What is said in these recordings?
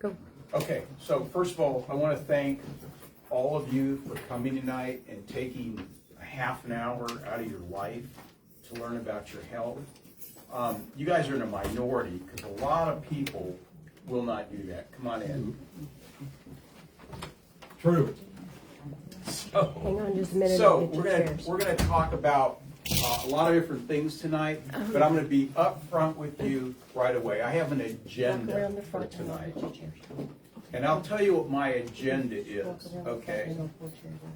Go. Okay, so first of all, I want to thank all of you for coming tonight and taking a half an hour out of your life to learn about your health. You guys are in a minority because a lot of people will not do that. Come on in. True. So, Hang on just a minute. so and get your chairs. we're gonna talk about a lot of different things tonight, but I'm gonna be upfront with you right away. I have an Walk agenda around the for front and tonight, get your chairs. and I'll tell you what my agenda Walk is. around the front Okay. and I'll pull chairs out.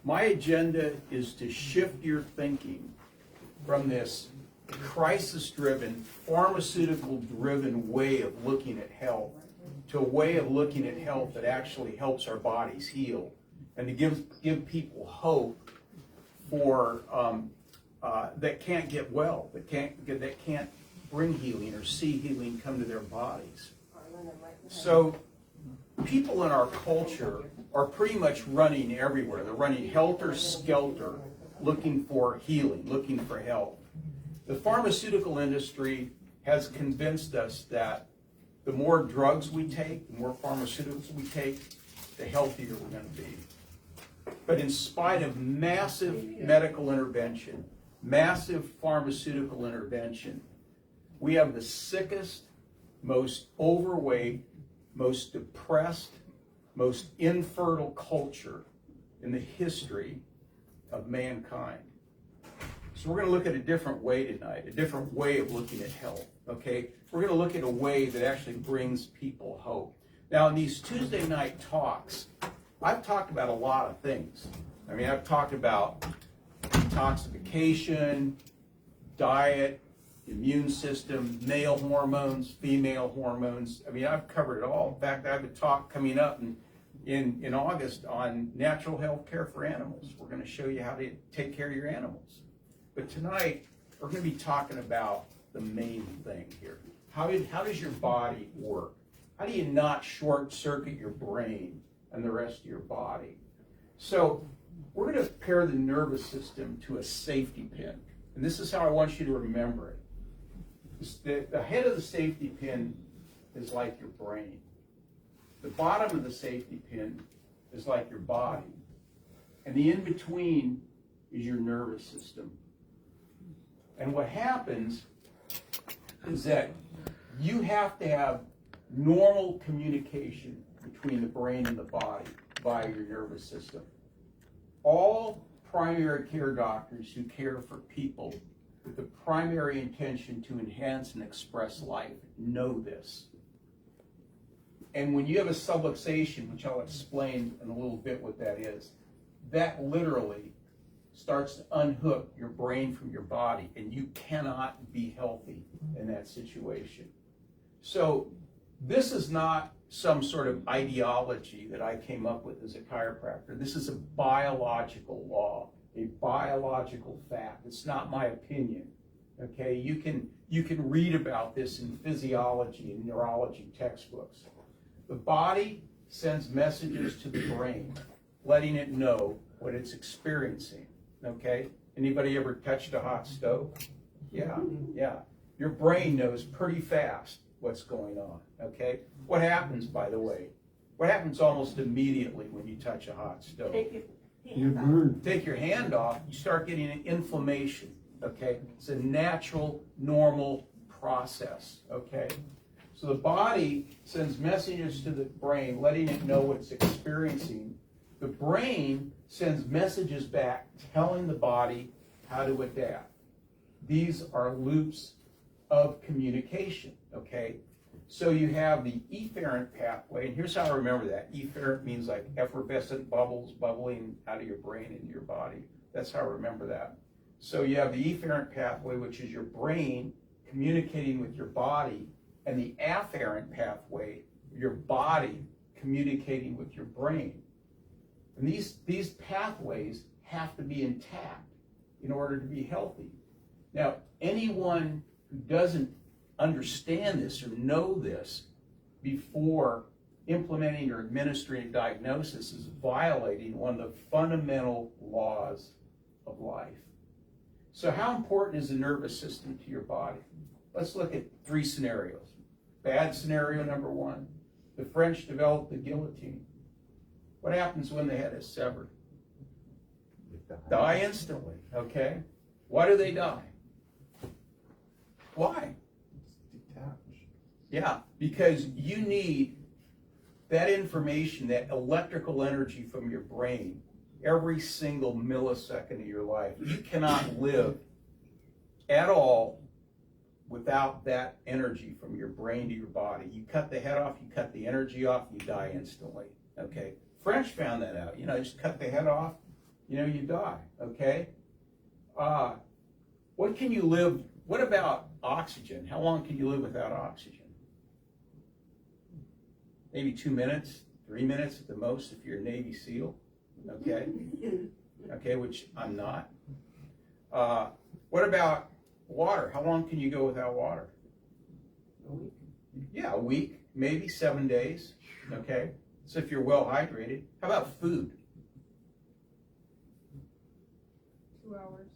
My agenda is to shift your thinking from this crisis-driven, pharmaceutical-driven way of looking at health to a way of looking at health that actually helps our bodies heal, and to give people hope for that can't get well, that can't bring healing or see healing come to their bodies. So people in our culture are pretty much running everywhere. They're running helter-skelter, looking for healing, looking for health. The pharmaceutical industry has convinced us that the more drugs we take, the more pharmaceuticals we take, the healthier we're going to be. But in spite of massive medical intervention, massive pharmaceutical intervention, we have the sickest, most overweight, most depressed, most infertile culture in the history of mankind. So we're going to look at a different way tonight, a different way of looking at health, okay? We're going to look at a way that actually brings people hope. Now, in these Tuesday night talks, I've talked about a lot of things. I mean, I've talked about detoxification, diet, immune system, male hormones, female hormones. I mean, I've covered it all. In fact, I have a talk coming up in August on natural health care for animals. We're going to show you how to take care of your animals. But tonight, we're going to be talking about the main thing here. How does your body work? How do you not short circuit your brain and the rest of your body? So we're going to compare the nervous system to a safety pin. And this is how I want you to remember it. The head of the safety pin is like your brain. The bottom of the safety pin is like your body. And the in-between is your nervous system. And what happens is that you have to have normal communication between the brain and the body via your nervous system. All primary care doctors who care for people with the primary intention to enhance and express life know this. And when you have a subluxation, which I'll explain in a little bit what that is, that literally starts to unhook your brain from your body, and you cannot be healthy in that situation. So this is not some sort of ideology that I came up with as a chiropractor. This is a biological law, a biological fact. It's not my opinion. Okay, you can read about this in physiology and neurology textbooks. The body sends messages to the brain, letting it know what it's experiencing. Okay? Anybody ever touched a hot stove? Yeah. Your brain knows pretty fast what's going on. Okay? What happens, by the way? What happens almost immediately when you touch a hot stove? Take your hand off, you start getting an inflammation. Okay? It's a natural, normal process. Okay? So the body sends messages to the brain, letting it know what it's experiencing. The brain sends messages back telling the body how to adapt. These are loops of communication, okay? So you have the efferent pathway, and here's how I remember that. Efferent means like effervescent bubbles bubbling out of your brain into your body. That's how I remember that. So you have the efferent pathway, which is your brain communicating with your body, and the afferent pathway, your body communicating with your brain. And these pathways have to be intact in order to be healthy. Now, anyone who doesn't understand this or know this before implementing or administering a diagnosis is violating one of the fundamental laws of life. So how important is the nervous system to your body? Let's look at three scenarios. Bad scenario number one, The French developed the guillotine. What happens when the head is severed? Die instantly, okay? Why do they die? Why? Yeah, because you need that information, that electrical energy from your brain every single millisecond of your life. You cannot live at all without that energy from your brain to your body. You cut the head off, you cut the energy off, you die instantly, okay? French found that out. Just cut the head off, you die, okay? What about oxygen? How long can you live without oxygen? Maybe 2 minutes, 3 minutes at the most if you're a Navy SEAL, okay? Okay, which I'm not. What about water? How long can you go without water? A week. Yeah, a week, maybe 7 days, okay? So if you're well hydrated. How about food? 2 hours.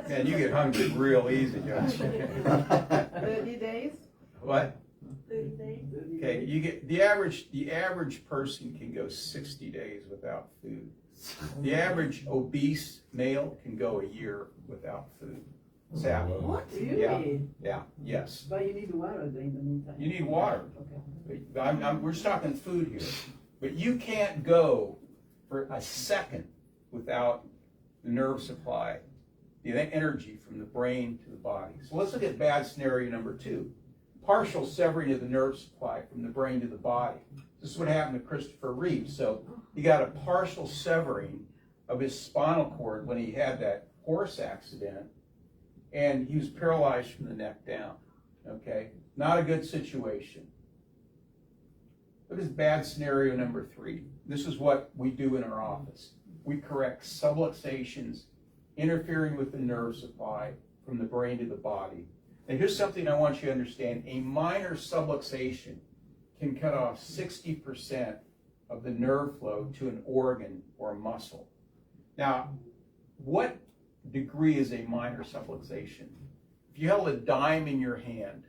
Man, you get hungry real easy, don't you? 30 days. What? 30 days. Okay, you get the average person can go 60 days without food. The average obese male can go a year without food. Sadly. What? Really? Yeah, yes. But you need water in the meantime. You need water. Okay. We're just talking food here. But you can't go for a second without the nerve supply, the energy from the brain to the body. So let's look at bad scenario number 2. Partial severing of the nerve supply from the brain to the body. This is what happened to Christopher Reeve. So he got a partial severing of his spinal cord when he had that horse accident, and he was paralyzed from the neck down. Okay, not a good situation. What is bad scenario number 3? This is what we do in our office. We correct subluxations interfering with the nerve supply from the brain to the body. And here's something I want you to understand. A minor subluxation can cut off 60% of the nerve flow to an organ or a muscle. Now, what degree is a minor subluxation? If you held a dime in your hand,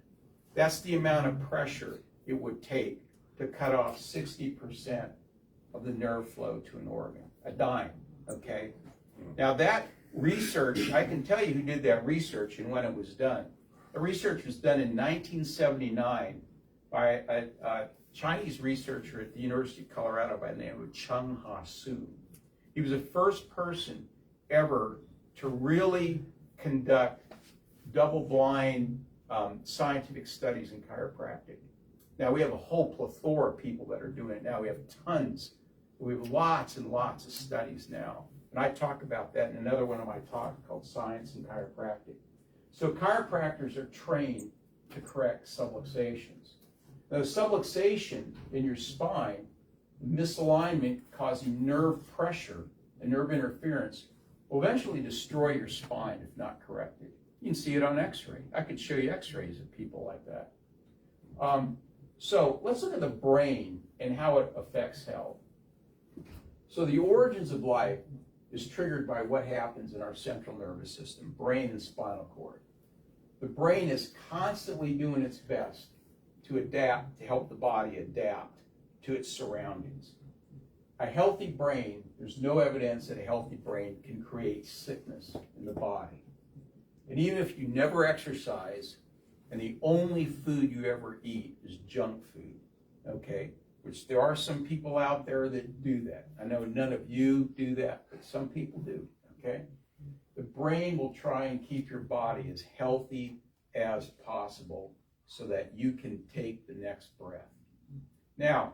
that's the amount of pressure it would take to cut off 60% of the nerve flow to an organ. A dime, okay? Now that research, I can tell you who did that research and when it was done. The research was done in 1979 by a Chinese researcher at the University of Colorado by the name of Chung Ha Su. He was the first person ever to really conduct double-blind scientific studies in chiropractic. Now we have a whole plethora of people that are doing it now. We have tons. We have lots and lots of studies now. And I talk about that in another one of my talks called Science and Chiropractic. So chiropractors are trained to correct subluxations. Now, subluxation in your spine, misalignment causing nerve pressure and nerve interference, will eventually destroy your spine if not corrected. You can see it on x-ray. I could show you x-rays of people like that. So let's look at the brain and how it affects health. So the origins of life is triggered by what happens in our central nervous system, brain and spinal cord. The brain is constantly doing its best to adapt, to help the body adapt to its surroundings. A healthy brain, there's no evidence that a healthy brain can create sickness in the body. And even if you never exercise and the only food you ever eat is junk food, okay, which there are some people out there that do that. I know none of you do that, but some people do, okay? The brain will try and keep your body as healthy as possible so that you can take the next breath. Now,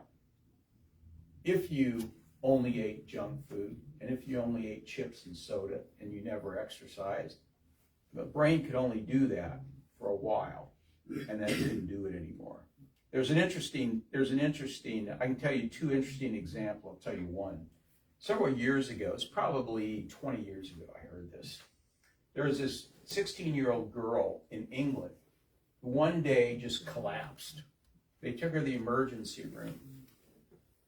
if you only ate junk food, and if you only ate chips and soda, and you never exercised, the brain could only do that for a while, and then it couldn't do it anymore. There's an interesting, I can tell you 2 interesting examples. I'll tell you one. Several years ago, it's probably 20 years ago I heard this. There was this 16-year-old girl in England who one day just collapsed. They took her to the emergency room,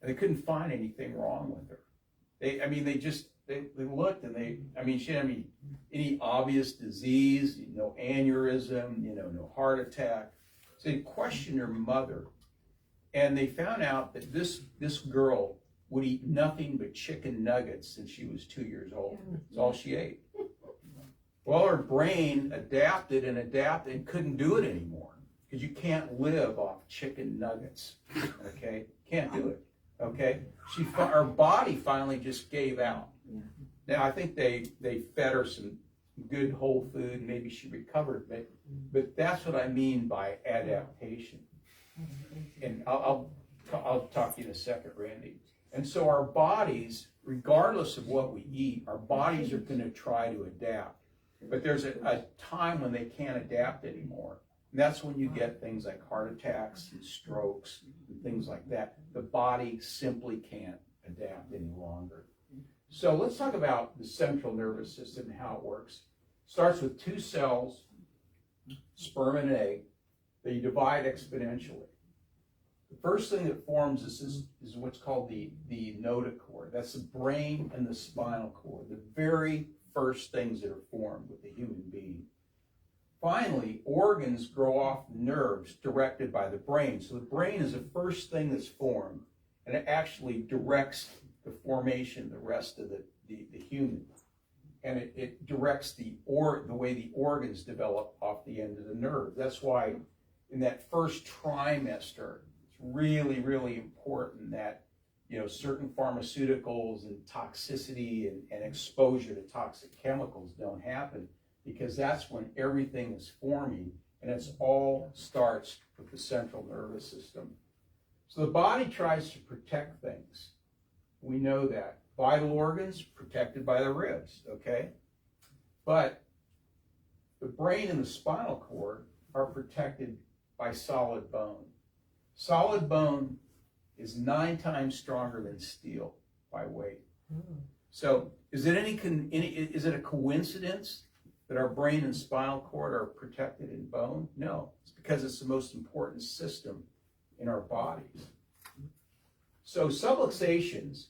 and they couldn't find anything wrong with her. They looked, and she didn't have any obvious disease, no aneurysm, no heart attack. So they questioned her mother, and they found out that this girl would eat nothing but chicken nuggets since she was 2 years old. That's all she ate. Well, her brain adapted and couldn't do it anymore, because you can't live off chicken nuggets, okay? Can't do it, okay? Her body finally just gave out. Now, I think they fed her some good whole food, maybe she recovered, but that's what I mean by adaptation. And I'll talk to you in a second, Randy. And so our bodies, regardless of what we eat, our bodies are going to try to adapt. But there's a time when they can't adapt anymore. And that's when you get things like heart attacks and strokes and things like that. The body simply can't adapt any longer. So let's talk about the central nervous system and how it works. It starts with 2 cells, sperm and egg. They divide exponentially. The first thing that forms is what's called the notochord. That's the brain and the spinal cord, the very first things that are formed with the human being. Finally, organs grow off nerves directed by the brain. So the brain is the first thing that's formed, and it actually directs the formation of the rest of the human. And it directs the way the organs develop off the end of the nerve. That's why in that first trimester, it's really, really important that certain pharmaceuticals and toxicity and exposure to toxic chemicals don't happen, because that's when everything is forming, and it all starts with the central nervous system. So the body tries to protect things. We know that. Vital organs protected by the ribs, okay? But the brain and the spinal cord are protected by solid bone. Solid bone is 9 times stronger than steel by weight. So is it a coincidence that our brain and spinal cord are protected in bone? No, it's because it's the most important system in our bodies. So subluxations,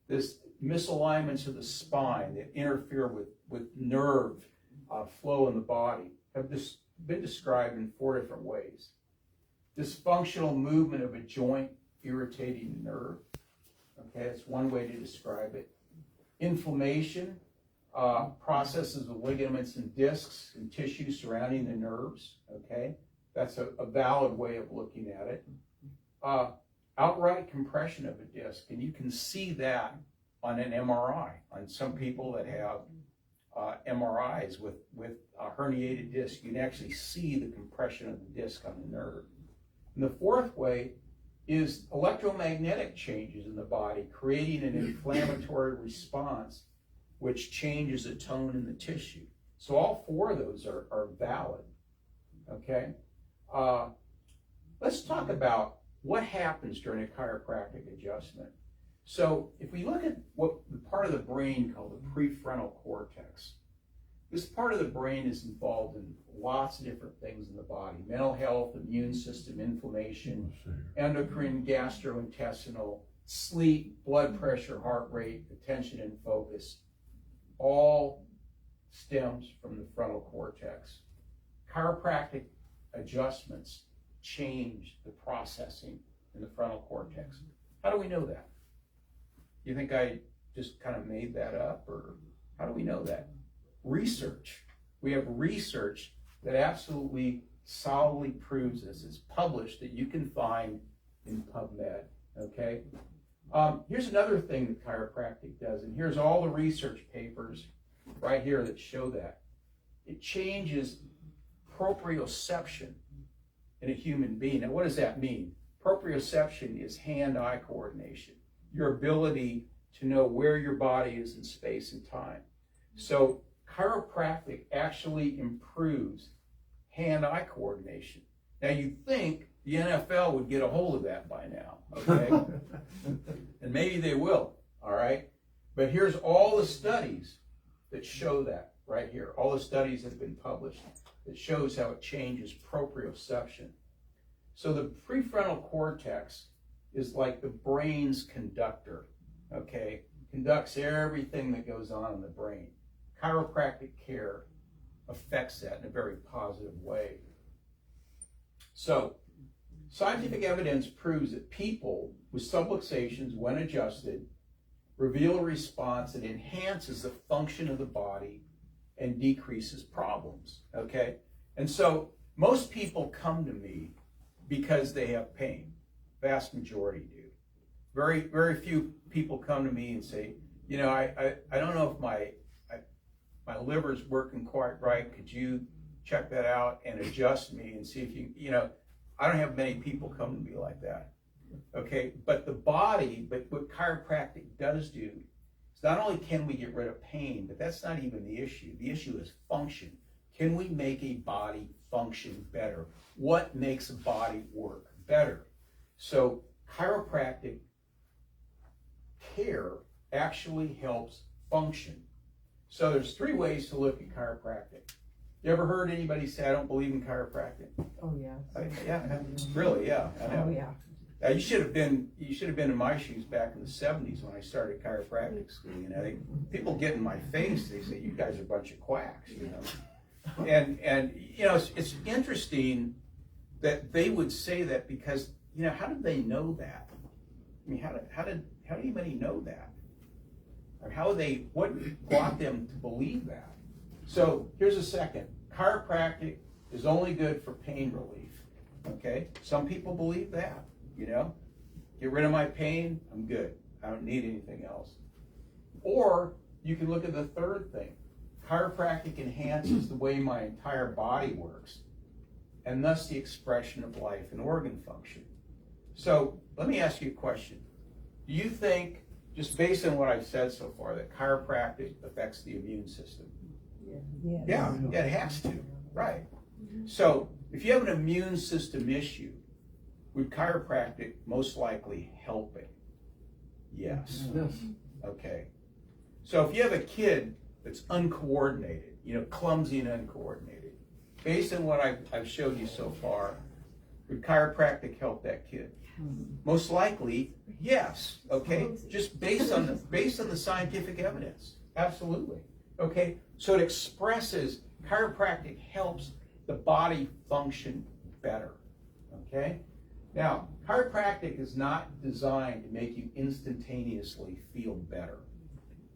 this misalignments of the spine that interfere with nerve flow in the body, have been described in 4 different ways. Dysfunctional movement of a joint irritating the nerve. Okay, that's one way to describe it. Inflammation, processes of ligaments and discs and tissue surrounding the nerves. Okay, that's a valid way of looking at it. Outright compression of a disc, and you can see that on an MRI, on some people that have MRIs with a herniated disc. You can actually see the compression of the disc on the nerve. And the 4th way is electromagnetic changes in the body, creating an inflammatory response which changes the tone in the tissue. So all 4 of those are valid, okay? Let's talk about what happens during a chiropractic adjustment. So if we look at what the part of the brain called the prefrontal cortex, this part of the brain is involved in lots of different things in the body: mental health, immune system, inflammation, endocrine, gastrointestinal, sleep, blood pressure, heart rate, attention and focus, all stems from the frontal cortex. Chiropractic adjustments change the processing in the frontal cortex. How do we know that? You think I just kind of made that up, or how do we know that? Research. We have research that absolutely solidly proves this. It's published, that you can find in PubMed, okay? Here's another thing that chiropractic does, and here's all the research papers right here that show that. It changes proprioception in a human being. Now, what does that mean? Proprioception is hand-eye coordination, your ability to know where your body is in space and time. So chiropractic actually improves hand-eye coordination. Now, you'd think the NFL would get a hold of that by now, okay? And maybe they will, all right? But here's all the studies that show that right here. All the studies that have been published that shows how it changes proprioception. So the prefrontal cortex is like the brain's conductor, okay? Conducts everything that goes on in the brain. Chiropractic care affects that in a very positive way. So, scientific evidence proves that people with subluxations, when adjusted, reveal a response that enhances the function of the body and decreases problems, okay? And so, most people come to me because they have pain. Vast majority do. Very, very few people come to me and say, you know, I don't know if my liver's working quite right. Could you check that out and adjust me and see if you know, I don't have many people come to me like that. Okay, but what chiropractic does do is not only can we get rid of pain, but that's not even the issue. The issue is function. Can we make a body function better? What makes a body work better? So chiropractic care actually helps function. So there's 3 ways to look at chiropractic. You ever heard anybody say, I don't believe in chiropractic? Oh, yeah. Yeah, really, yeah. I know. Oh, yeah. You should have been in my shoes back in the 70s when I started chiropractic school. You know, people get in my face, they say, you guys are a bunch of quacks, you know. And you know, it's interesting that they would say that because, you know, how did they know that? I mean, how did anybody know that? Or what brought them to believe that? So here's a second. Chiropractic is only good for pain relief. Okay? Some people believe that, you know. Get rid of my pain, I'm good. I don't need anything else. Or you can look at the third thing. Chiropractic enhances the way my entire body works, and thus the expression of life and organ function. So let me ask you a question. Do you think, just based on what I've said so far, that chiropractic affects the immune system? Yeah, it has to, right. So if you have an immune system issue, would chiropractic most likely help it? Yes. Okay. So if you have a kid that's uncoordinated, you know, clumsy and uncoordinated, based on what I've showed you so far, would chiropractic help that kid? Most likely, yes. Okay, just based on the scientific evidence, absolutely. Okay, so it expresses, chiropractic helps the body function better. Okay, now chiropractic is not designed to make you instantaneously feel better,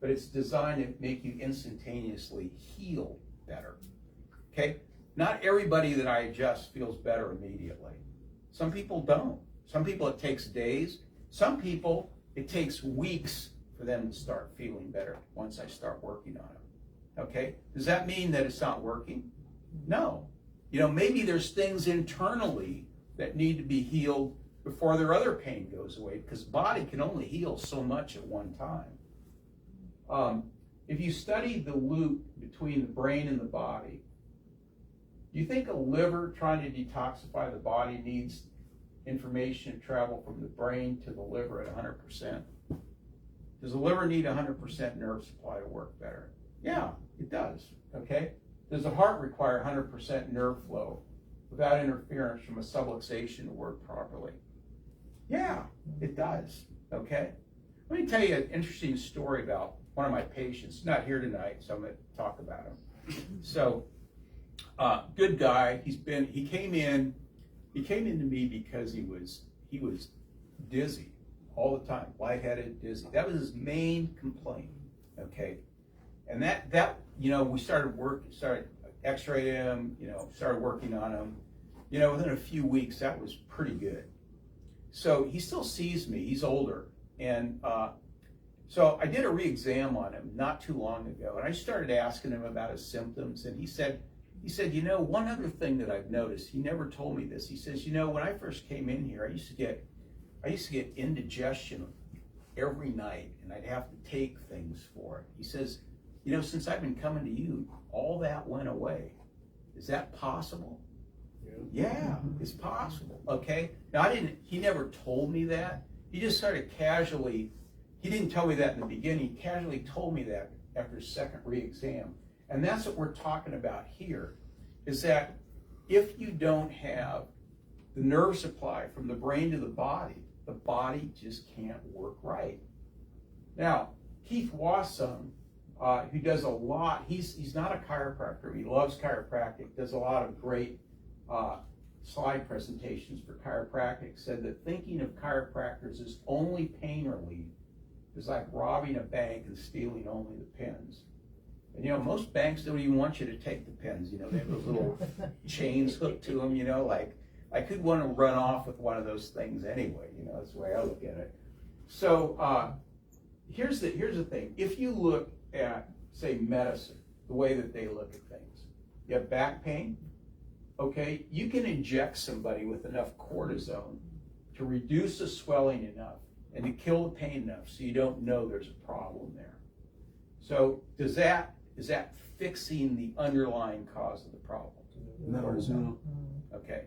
but it's designed to make you instantaneously heal better. Okay, not everybody that I adjust feels better immediately. Some people don't. Some people it takes days. Some people it takes weeks for them to start feeling better once I start working on them. Okay? Does that mean that it's not working? No. You know, maybe there's things internally that need to be healed before their other pain goes away, because the body can only heal so much at one time. If you study the loop between the brain and the body, do you think a liver trying to detoxify the body needs information to travel from the brain to the liver at 100%? Does the liver need 100% nerve supply to work better? Yeah, it does, okay? Does the heart require 100% nerve flow without interference from a subluxation to work properly? Yeah, it does, okay? Let me tell you an interesting story about one of my patients. Not here tonight, so I'm going to talk about him. So, good guy. He came in to me because he was dizzy all the time, lightheaded, dizzy. That was his main complaint. Okay, and that you know, we started X-raying him, you know, started working on him. You know, within a few weeks, that was pretty good. So he still sees me. He's older, and so I did a re-exam on him not too long ago, and I started asking him about his symptoms, and he said, you know, one other thing that I've noticed, he never told me this. He says, you know, when I first came in here, I used to get indigestion every night, and I'd have to take things for it. He says, you know, since I've been coming to you, all that went away. Is that possible? Yeah, it's possible. Okay. Now he never told me that. He just started casually, he didn't tell me that in the beginning, he casually told me that after his second re-exam. And that's what we're talking about here, is that if you don't have the nerve supply from the brain to the body just can't work right. Now, Keith Wassum, who does a lot, he's not a chiropractor, he loves chiropractic, does a lot of great slide presentations for chiropractic said that thinking of chiropractors as only pain relief is like robbing a bank and stealing only the pens. And most banks don't even want you to take the pens. They have those little chains hooked to them, like I could want to run off with one of those things anyway, that's the way I look at it. So here's the thing. If you look at, say, medicine, the way that they look at things, you have back pain, okay, you can inject somebody with enough cortisone to reduce the swelling enough and to kill the pain enough so you don't know there's a problem there. So is that fixing the underlying cause of the problem? No. Okay.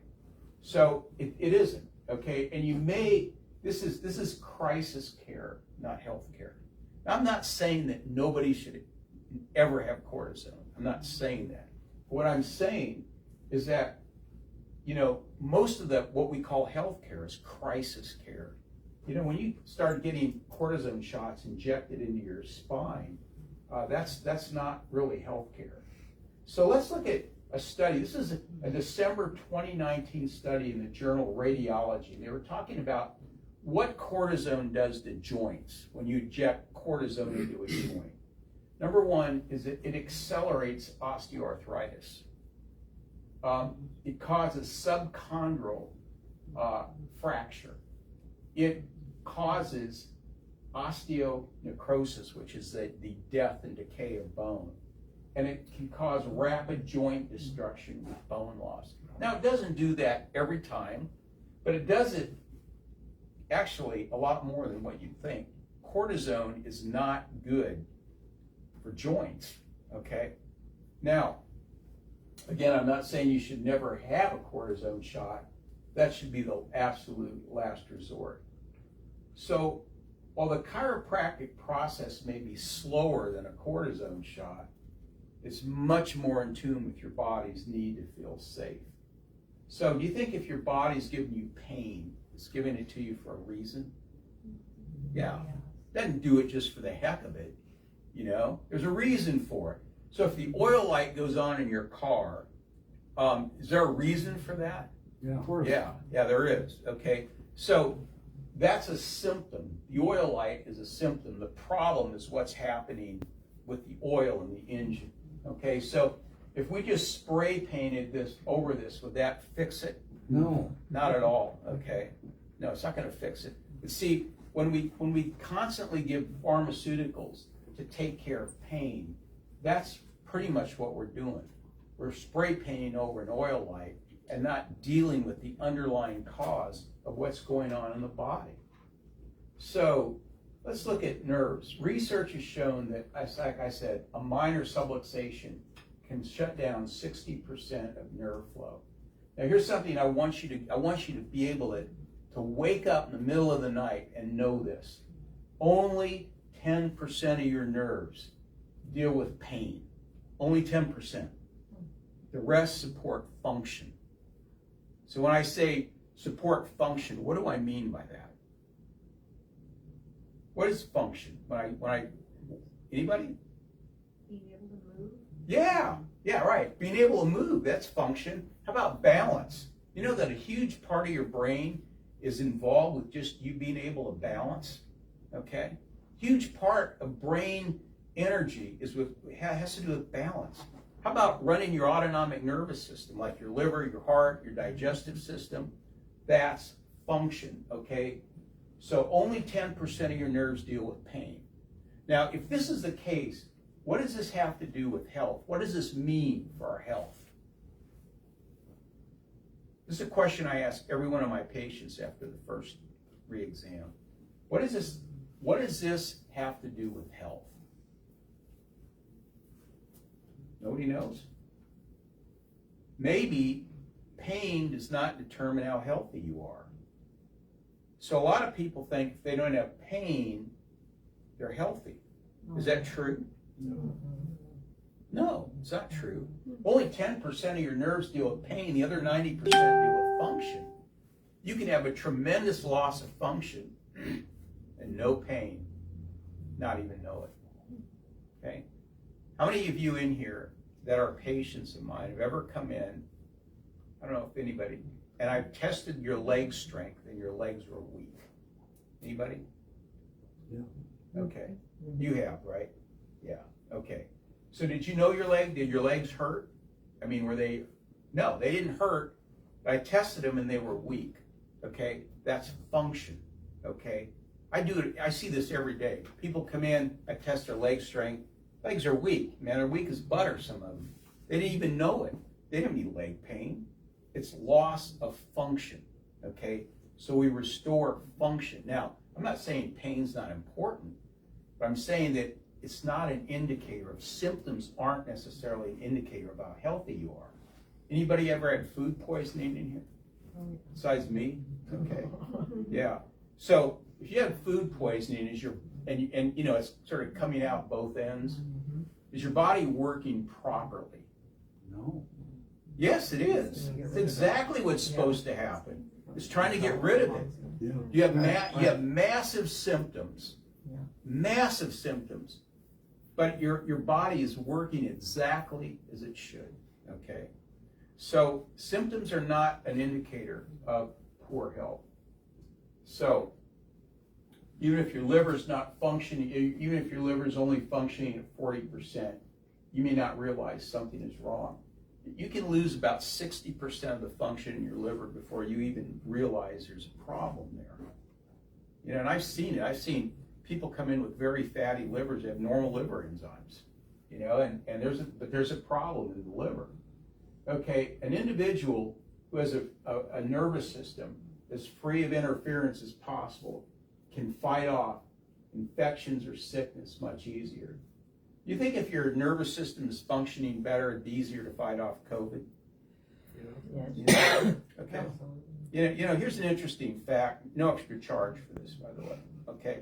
So it isn't, okay? And this is crisis care, not health care. I'm not saying that nobody should ever have cortisone. I'm not saying that. What I'm saying is that, most of what we call health care is crisis care. When you start getting cortisone shots injected into your spine, that's not really health care. So let's look at a study. This is a December 2019 study in the journal Radiology. They were talking about what cortisone does to joints when you inject cortisone into a joint. Number one is it accelerates osteoarthritis. It causes subchondral fracture. It causes osteonecrosis, which is the death and decay of bone. And it can cause rapid joint destruction with bone loss. Now, it doesn't do that every time, but it does it actually a lot more than what you'd think. Cortisone is not good for joints, okay? Now, again, I'm not saying you should never have a cortisone shot. That should be the absolute last resort. So, while the chiropractic process may be slower than a cortisone shot, it's much more in tune with your body's need to feel safe. So, do you think if your body's giving you pain, it's giving it to you for a reason? Yeah. Doesn't do it just for the heck of it. There's a reason for it. So if the oil light goes on in your car, is there a reason for that? Yeah, of course. Yeah, there is. Okay. So that's a symptom. The oil light is a symptom. The problem is what's happening with the oil in the engine. Okay. So if we just spray painted this over this, would that fix it? No. Not at all. Okay. No, it's not going to fix it. But see, when we constantly give pharmaceuticals to take care of pain, that's pretty much what we're doing. We're spray painting over an oil light and not dealing with the underlying cause of what's going on in the body. So let's look at nerves. Research has shown that, like I said, a minor subluxation can shut down 60% of nerve flow. Now here's something I want you to be able to wake up in the middle of the night and know this. Only 10% of your nerves deal with pain. Only 10%. The rest support function. So when I say support function, what do I mean by that? What is function? Anybody? Being able to move. Yeah, right. Being able to move, that's function. How about balance? You know that a huge part of your brain is involved with just you being able to balance, okay? Huge part of brain energy has to do with balance. How about running your autonomic nervous system, like your liver, your heart, your digestive system? That's function, okay? So only 10% of your nerves deal with pain. Now, if this is the case, what does this have to do with health? What does this mean for our health? This is a question I ask every one of my patients after the first re-exam. What does this have to do with health? Nobody knows? Maybe pain does not determine how healthy you are. So a lot of people think if they don't have pain, they're healthy. Is that true? No, it's not true. Only 10% of your nerves deal with pain. The other 90% deal with function. You can have a tremendous loss of function and no pain, not even know it. Okay? How many of you in here that are patients of mine have ever come in, I don't know if anybody and I've tested your leg strength, and your legs were weak. Anybody? Yeah. Okay. You have, right? Yeah. Okay. So did you know your leg? Did your legs hurt? I mean, were they? No, they didn't hurt. I tested them and they were weak. Okay. That's function. Okay. I do it. I see this every day. People come in. I test their leg strength. Legs are weak. Man, they're weak as butter. Some of them. They didn't even know it. They didn't need leg pain. It's loss of function. Okay. So we restore function. Now, I'm not saying pain's not important, but I'm saying that it's not an indicator of symptoms. Aren't necessarily an indicator of how healthy you are. Anybody ever had food poisoning in here? Besides me? Okay. Yeah. So if you have food poisoning, and you know it's sort of coming out both ends, is your body working properly? No. Yes, it is. It's exactly what's supposed to happen. It's trying to get rid of it. Yeah. You have massive symptoms, massive symptoms, but your body is working exactly as it should. Okay, so symptoms are not an indicator of poor health. So even if your liver is not functioning, even if your liver is only functioning at 40%, you may not realize something is wrong. You can lose about 60% of the function in your liver before you even realize there's a problem there. You know, and I've seen it. I've seen people come in with very fatty livers that have normal liver enzymes. You know, and there's a problem in the liver. Okay, an individual who has a nervous system as free of interference as possible can fight off infections or sickness much easier. You think if your nervous system is functioning better, it'd be easier to fight off COVID? Yes. Okay. You know, here's an interesting fact. No extra charge for this, by the way. Okay.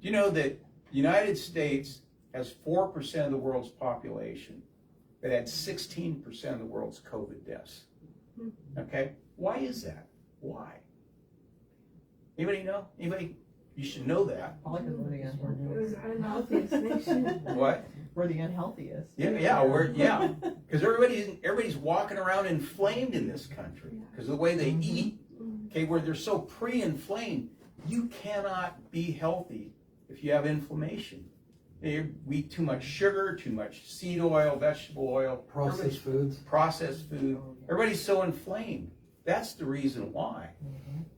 Do you know that the United States has 4% of the world's population that had 16% of the world's COVID deaths? Okay. Why is that? Why? Anybody know? Anybody? You should know that. Probably because we're the It unhealthiest. was unhealthiest nation. What? We're the unhealthiest. Yeah, because everybody's walking around inflamed in this country because of the way they eat. Okay, where they're so pre-inflamed, you cannot be healthy if you have inflammation. You eat too much sugar, too much seed oil, vegetable oil, Processed foods. processed food. Everybody's so inflamed. That's the reason why.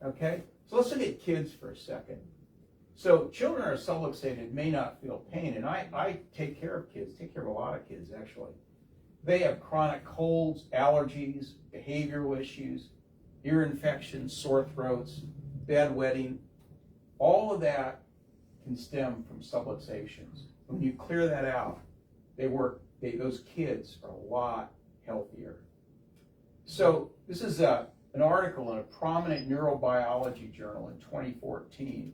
Okay, so let's look at kids for a second. So children are subluxated, may not feel pain, and I take care of kids, take care of a lot of kids actually. They have chronic colds, allergies, behavioral issues, ear infections, sore throats, bedwetting. All of that can stem from subluxations. When you clear that out, those kids are a lot healthier. So this is an article in a prominent neurobiology journal in 2014.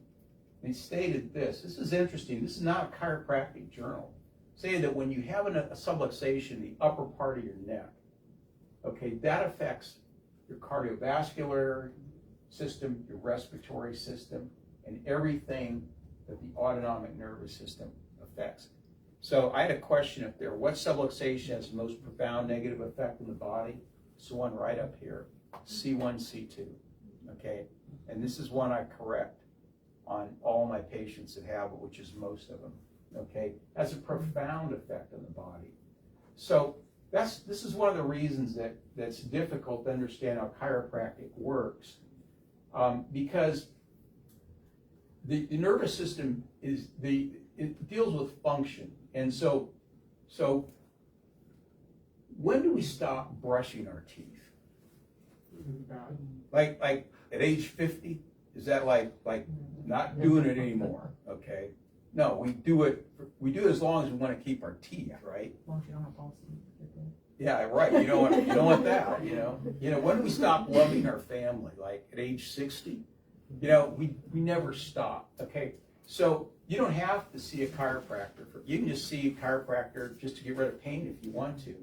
They stated this is interesting, this is not a chiropractic journal, saying that when you have a subluxation, the upper part of your neck, okay, that affects your cardiovascular system, your respiratory system, and everything that the autonomic nervous system affects. So I had a question up there, what subluxation has the most profound negative effect on the body? It's the one right up here, C1, C2, okay? And this is one I correct on all my patients that have it, which is most of them, okay? Has a profound effect on the body. So this is one of the reasons that's difficult to understand how chiropractic works, because the nervous system it deals with function, and so when do we stop brushing our teeth? Like at age 50? Is that like not doing it anymore? Okay. No, we do it as long as we want to keep our teeth, right? As long as you don't have false teeth. Yeah, right. You don't want that. You know. When do we stop loving our family? Like at age 60? You know, we never stop. Okay. So you don't have to see a chiropractor. You can just see a chiropractor just to get rid of pain if you want to.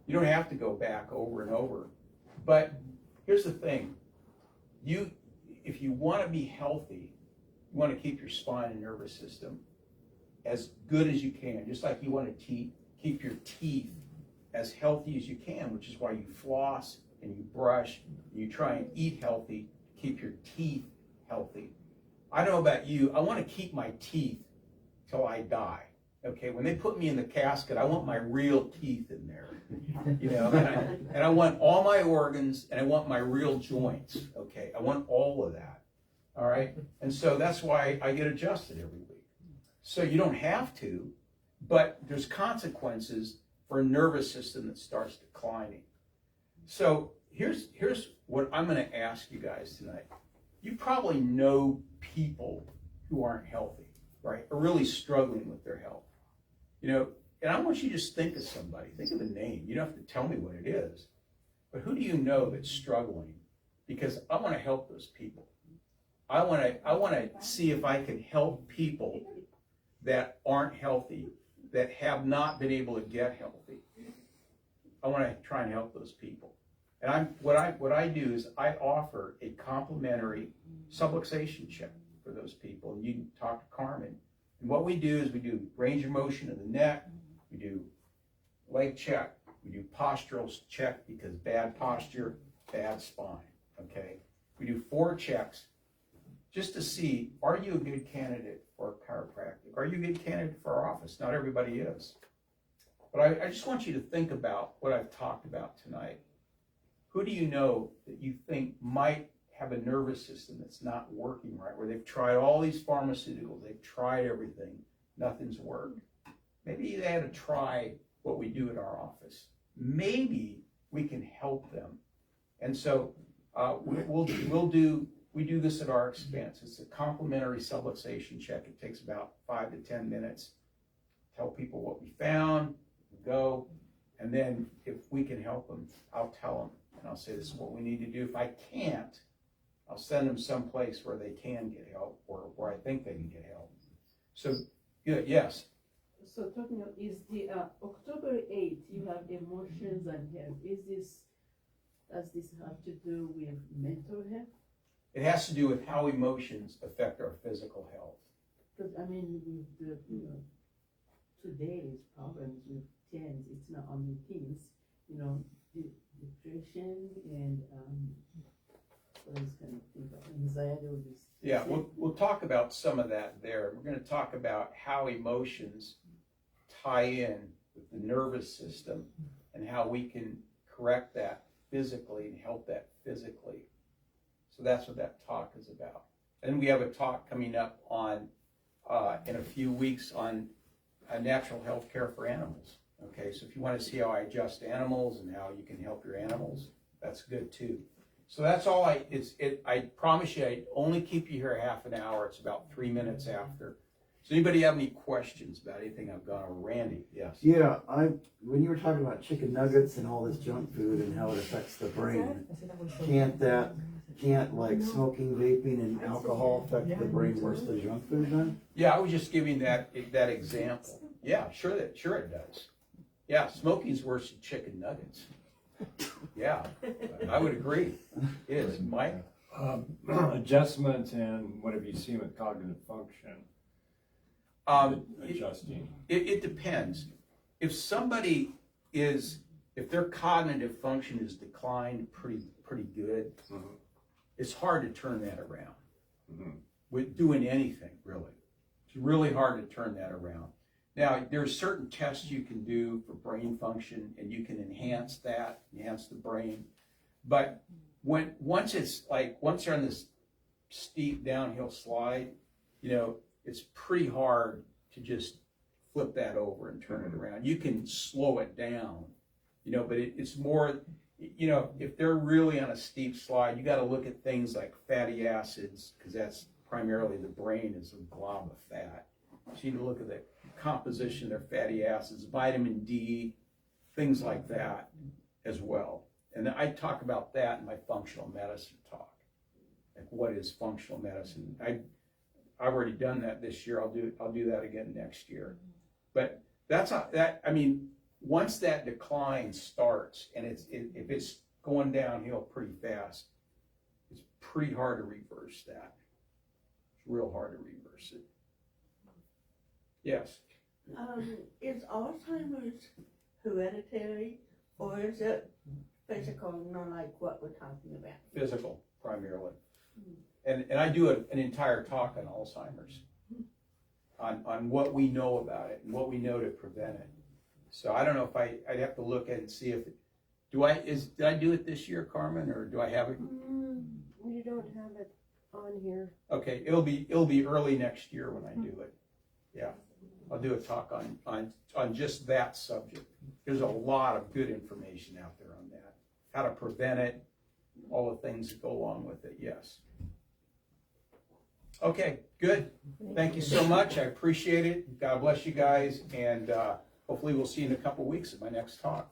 You don't have to go back over and over. But here's the thing. If you want to be healthy, you want to keep your spine and nervous system as good as you can, just like you want to keep your teeth as healthy as you can, which is why you floss and you brush, you try and eat healthy, keep your teeth healthy. I don't know about you, I want to keep my teeth till I die. Okay, when they put me in the casket, I want my real teeth in there, you know, and I want all my organs, and I want my real joints. Okay, I want all of that. All right, and so that's why I get adjusted every week. So you don't have to, but there's consequences for a nervous system that starts declining. So here's what I'm going to ask you guys tonight. You probably know people who aren't healthy, right? Are really struggling with their health. You know, and I want you to just think of somebody. Think of a name. You don't have to tell me what it is. But who do you know that's struggling? Because I want to help those people. I want to see if I can help people that aren't healthy, that have not been able to get healthy. I want to try and help those people. And what I do is I offer a complimentary subluxation check for those people. And you can talk to Carmen. And what we do is we do range of motion of the neck, we do leg check, we do postural check because bad posture, bad spine, okay? We do 4 checks just to see, are you a good candidate for chiropractic? Are you a good candidate for our office? Not everybody is. But I just want you to think about what I've talked about tonight. Who do you know that you think might have a nervous system that's not working right, where they've tried all these pharmaceuticals, they've tried everything, nothing's worked? Maybe they had to try what we do at our office. Maybe we can help them. And so we do this at our expense. It's a complimentary subluxation check. It takes about 5 to 10 minutes. Tell people what we found, go, and then if we can help them, I'll tell them, and I'll say this is what we need to do. If I can't, I'll send them someplace where they can get help, or where I think they can get help. So, good, yes. So talking of, is the October 8th, you have emotions and health. Does this have to do with mental health? It has to do with how emotions affect our physical health. Because I mean, with the, today's problems with teens, it's not only teens, depression and what is kind of thing about anxiety or this. Yeah, we'll talk about some of that there. We're going to talk about how emotions tie in with the nervous system and how we can correct that physically and help that physically. So that's what that talk is about. And we have a talk coming up on in a few weeks on natural health care for animals. Okay, so if you want to see how I adjust animals and how you can help your animals, that's good too. So that's all I promise you, I only keep you here half an hour. It's about 3 minutes after. Does anybody have any questions about anything I've gone over? Randy, yes. Yeah, when you were talking about chicken nuggets and all this junk food and how it affects the brain, can't like smoking, vaping, and alcohol affect the brain worse than junk food then? Yeah, I was just giving that example. Yeah, sure it does. Yeah, smoking's worse than chicken nuggets. Yeah, I would agree. It is. Mike? Adjustment, and what have you seen with cognitive function? Adjusting. It depends. If somebody if their cognitive function is declined pretty good, it's hard to turn that around with doing anything, really. It's really hard to turn that around. Now, there's certain tests you can do for brain function, and you can enhance the brain. But once you're on this steep downhill slide, it's pretty hard to just flip that over and turn it around. You can slow it down, but it's more, if they're really on a steep slide, you got to look at things like fatty acids, because that's primarily the brain is a glob of fat. So you need to look at the composition of their fatty acids, vitamin D, things like that as well. And I talk about that in my functional medicine talk. Like, what is functional medicine? I've already done that this year. I'll do that again next year. But once that decline starts, and if it's going downhill pretty fast, it's pretty hard to reverse that. It's real hard to reverse it. Yes. Is Alzheimer's hereditary, or is it Physical, not like what we're talking about. physical primarily. And I do an entire talk on Alzheimer's, on what we know about it and what we know to prevent it. So I don't know if I'd have to look at it and see if, did I do it this year, Carmen, or do I have it? You don't have it on here. Okay, it'll be early next year when I do it. Yeah, I'll do a talk on just that subject. There's a lot of good information out there on that. How to prevent it, all the things that go along with it, yes. Okay, good. Thank you so much. I appreciate it. God bless you guys, and hopefully we'll see you in a couple weeks at my next talk.